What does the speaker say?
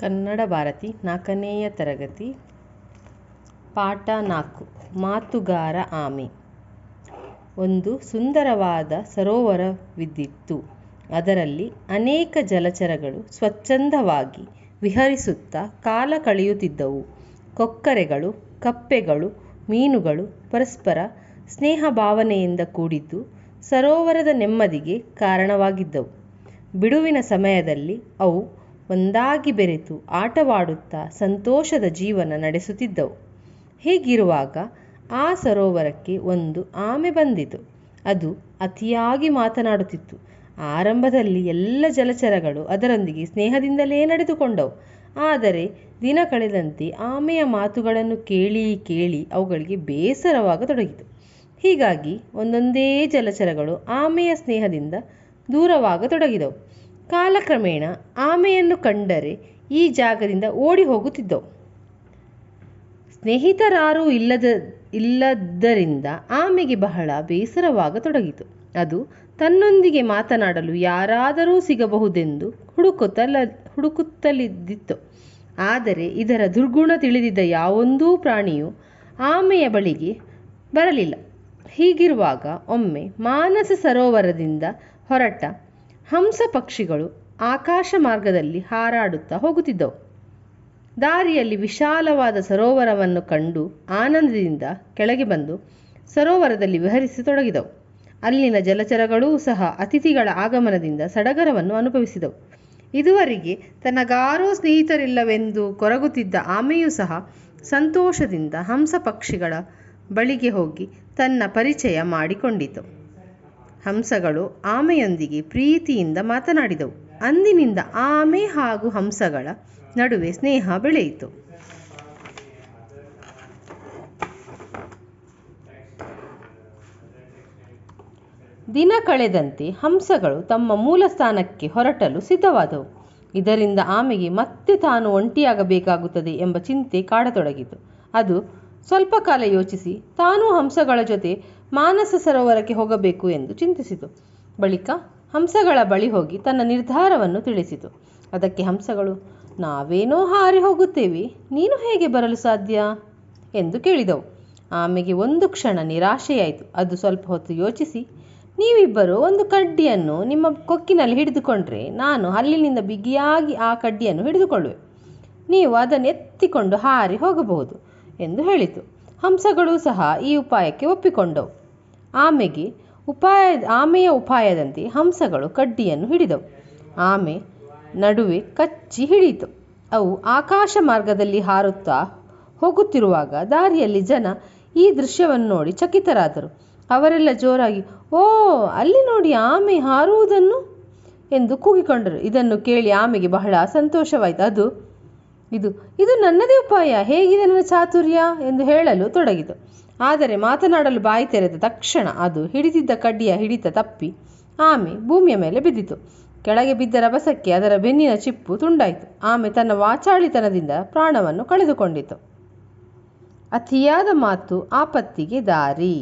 ಕನ್ನಡ ಭಾರತಿ 4ನೆಯ ತರಗತಿ ಪಾಠ 4 ಮಾತುಗಾರ ಆಮೆ. ಒಂದು ಸುಂದರವಾದ ಸರೋವರವಿದ್ದಿತು. ಅದರಲ್ಲಿ ಅನೇಕ ಜಲಚರಗಳು ಸ್ವಚ್ಛಂದವಾಗಿ ವಿಹರಿಸುತ್ತಾ ಕಾಲ ಕಳೆಯುತ್ತಿದ್ದವು. ಕೊಕ್ಕರೆಗಳು, ಕಪ್ಪೆಗಳು, ಮೀನುಗಳು ಪರಸ್ಪರ ಸ್ನೇಹ ಭಾವನೆಯಿಂದ ಕೂಡಿದ್ದು ಸರೋವರದ ನೆಮ್ಮದಿಗೆ ಕಾರಣವಾಗಿದ್ದವು. ಬಿಡುವಿನ ಸಮಯದಲ್ಲಿ ಅವು ಒಂದಾಗಿ ಬೆರೆತು ಆಟವಾಡುತ್ತಾ ಸಂತೋಷದ ಜೀವನ ನಡೆಸುತ್ತಿದ್ದವು. ಹೀಗಿರುವಾಗ ಆ ಸರೋವರಕ್ಕೆ ಒಂದು ಆಮೆ ಬಂದಿತು. ಅದು ಅತಿಯಾಗಿ ಮಾತನಾಡುತ್ತಿತ್ತು. ಆರಂಭದಲ್ಲಿ ಎಲ್ಲ ಜಲಚರಗಳು ಅದರೊಂದಿಗೆ ಸ್ನೇಹದಿಂದಲೇ ನಡೆದುಕೊಂಡವು. ಆದರೆ ದಿನ ಕಳೆದಂತೆ ಆಮೆಯ ಮಾತುಗಳನ್ನು ಕೇಳಿ ಕೇಳಿ ಅವುಗಳಿಗೆ ಬೇಸರವಾಗತೊಡಗಿತು. ಹೀಗಾಗಿ ಒಂದೊಂದೇ ಜಲಚರಗಳು ಆಮೆಯ ಸ್ನೇಹದಿಂದ ದೂರವಾಗತೊಡಗಿದವು. ಕಾಲಕ್ರಮೇಣ ಆಮೆಯನ್ನು ಕಂಡರೆ ಈ ಜಾಗದಿಂದ ಓಡಿ ಹೋಗುತ್ತಿದ್ದವು. ಸ್ನೇಹಿತರಾರೂ ಇಲ್ಲದ್ದರಿಂದ ಆಮೆಗೆ ಬಹಳ ಬೇಸರವಾಗತೊಡಗಿತು. ಅದು ತನ್ನೊಂದಿಗೆ ಮಾತನಾಡಲು ಯಾರಾದರೂ ಸಿಗಬಹುದೆಂದು ಹುಡುಕುತ್ತಲಿದ್ದಿತು. ಆದರೆ ಇದರ ದುರ್ಗುಣ ತಿಳಿದಿದ್ದ ಯಾವೊಂದೂ ಪ್ರಾಣಿಯೂ ಆಮೆಯ ಬಳಿಗೆ ಬರಲಿಲ್ಲ. ಹೀಗಿರುವಾಗ ಒಮ್ಮೆ ಮಾನಸ ಸರೋವರದಿಂದ ಹೊರಟ ಹಂಸ ಪಕ್ಷಿಗಳು ಆಕಾಶ ಮಾರ್ಗದಲ್ಲಿ ಹಾರಾಡುತ್ತಾ ಹೋಗುತ್ತಿದ್ದವು. ದಾರಿಯಲ್ಲಿ ವಿಶಾಲವಾದ ಸರೋವರವನ್ನು ಕಂಡು ಆನಂದದಿಂದ ಕೆಳಗೆ ಬಂದು ಸರೋವರದಲ್ಲಿ ವಿಹರಿಸತೊಡಗಿದವು. ಅಲ್ಲಿನ ಜಲಚರಗಳೂ ಸಹ ಅತಿಥಿಗಳ ಆಗಮನದಿಂದ ಸಡಗರವನ್ನು ಅನುಭವಿಸಿದವು. ಇದುವರೆಗೆ ತನಗಾರೂ ಸ್ನೇಹಿತರಿಲ್ಲವೆಂದು ಕೊರಗುತ್ತಿದ್ದ ಆಮೆಯೂ ಸಹ ಸಂತೋಷದಿಂದ ಹಂಸ ಪಕ್ಷಿಗಳ ಬಳಿಗೆ ಹೋಗಿ ತನ್ನ ಪರಿಚಯ ಮಾಡಿಕೊಂಡಿತು. ಹಂಸಗಳು ಆಮೆಯೊಂದಿಗೆ ಪ್ರೀತಿಯಿಂದ ಮಾತನಾಡಿದವು. ಅಂದಿನಿಂದ ಆಮೆ ಹಾಗೂ ಹಂಸಗಳ ನಡುವೆ ಸ್ನೇಹ ಬೆಳೆಯಿತು. ದಿನ ಕಳೆದಂತೆ ಹಂಸಗಳು ತಮ್ಮ ಮೂಲ ಸ್ಥಾನಕ್ಕೆ ಹೊರಟಲು ಸಿದ್ಧವಾದವು. ಇದರಿಂದ ಆಮೆಗೆ ಮತ್ತೆ ತಾನು ಒಂಟಿಯಾಗಬೇಕಾಗುತ್ತದೆ ಎಂಬ ಚಿಂತೆ ಕಾಡತೊಡಗಿತು. ಅದು ಸ್ವಲ್ಪ ಕಾಲ ಯೋಚಿಸಿ ತಾನೂ ಹಂಸಗಳ ಜೊತೆ ಮಾನಸ ಸರೋವರಕ್ಕೆ ಹೋಗಬೇಕು ಎಂದು ಚಿಂತಿಸಿತು. ಬಳಿಕ ಹಂಸಗಳ ಬಳಿ ಹೋಗಿ ತನ್ನ ನಿರ್ಧಾರವನ್ನು ತಿಳಿಸಿತು. ಅದಕ್ಕೆ ಹಂಸಗಳು, ನಾವೇನೋ ಹಾರಿ ಹೋಗುತ್ತೇವೆ, ನೀನು ಹೇಗೆ ಬರಲು ಸಾಧ್ಯ ಎಂದು ಕೇಳಿದವು. ಆಮೆಗೆ ಒಂದು ಕ್ಷಣ ನಿರಾಶೆಯಾಯಿತು. ಅದು ಸ್ವಲ್ಪ ಹೊತ್ತು ಯೋಚಿಸಿ, ನೀವಿಬ್ಬರು ಒಂದು ಕಡ್ಡಿಯನ್ನು ನಿಮ್ಮ ಕೊಕ್ಕಿನಲ್ಲಿ ಹಿಡಿದುಕೊಂಡ್ರೆ ನಾನು ಹಲ್ಲಿನಿಂದ ಬಿಗಿಯಾಗಿ ಆ ಕಡ್ಡಿಯನ್ನು ಹಿಡಿದುಕೊಳ್ಳುವೆ. ನೀವು ಅದನ್ನು ಎತ್ತಿಕೊಂಡು ಹಾರಿ ಹೋಗಬಹುದು ಎಂದು ಹೇಳಿತು. ಹಂಸಗಳೂ ಸಹ ಈ ಉಪಾಯಕ್ಕೆ ಒಪ್ಪಿಕೊಂಡವು. ಆಮೆಯ ಉಪಾಯದಂತೆ ಹಂಸಗಳು ಕಡ್ಡಿಯನ್ನು ಹಿಡಿದವು. ಆಮೆ ನಡುವೆ ಕಚ್ಚಿ ಹಿಡಿಯಿತು. ಅವು ಆಕಾಶ ಮಾರ್ಗದಲ್ಲಿ ಹಾರುತ್ತಾ ಹೋಗುತ್ತಿರುವಾಗ ದಾರಿಯಲ್ಲಿ ಜನ ಈ ದೃಶ್ಯವನ್ನು ನೋಡಿ ಚಕಿತರಾದರು. ಅವರೆಲ್ಲ ಜೋರಾಗಿ, ಓ, ಅಲ್ಲಿ ನೋಡಿ ಆಮೆ ಹಾರುವುದನ್ನು ಎಂದು ಕೂಗಿಕೊಂಡರು. ಇದನ್ನು ಕೇಳಿ ಆಮೆಗೆ ಬಹಳ ಸಂತೋಷವಾಯಿತು. ಇದು ನನ್ನದೇ ಉಪಾಯ, ಹೇಗಿದೆ ನನ್ನ ಚಾತುರ್ಯ ಎಂದು ಹೇಳಲು ತೊಡಗಿತು. ಆದರೆ ಮಾತನಾಡಲು ಬಾಯಿ ತೆರೆದ ತಕ್ಷಣ ಅದು ಹಿಡಿದಿದ್ದ ಕಡ್ಡಿಯ ಹಿಡಿತ ತಪ್ಪಿ ಆಮೆ ಭೂಮಿಯ ಮೇಲೆ ಬಿದ್ದಿತು. ಕೆಳಗೆ ಬಿದ್ದ ರಭಸಕ್ಕೆ ಅದರ ಬೆನ್ನಿನ ಚಿಪ್ಪು ತುಂಡಾಯಿತು. ಆಮೆ ತನ್ನ ವಾಚಾಳಿತನದಿಂದ ಪ್ರಾಣವನ್ನು ಕಳೆದುಕೊಂಡಿತು. ಅತಿಯಾದ ಮಾತು ಆಪತ್ತಿಗೆ ದಾರಿ.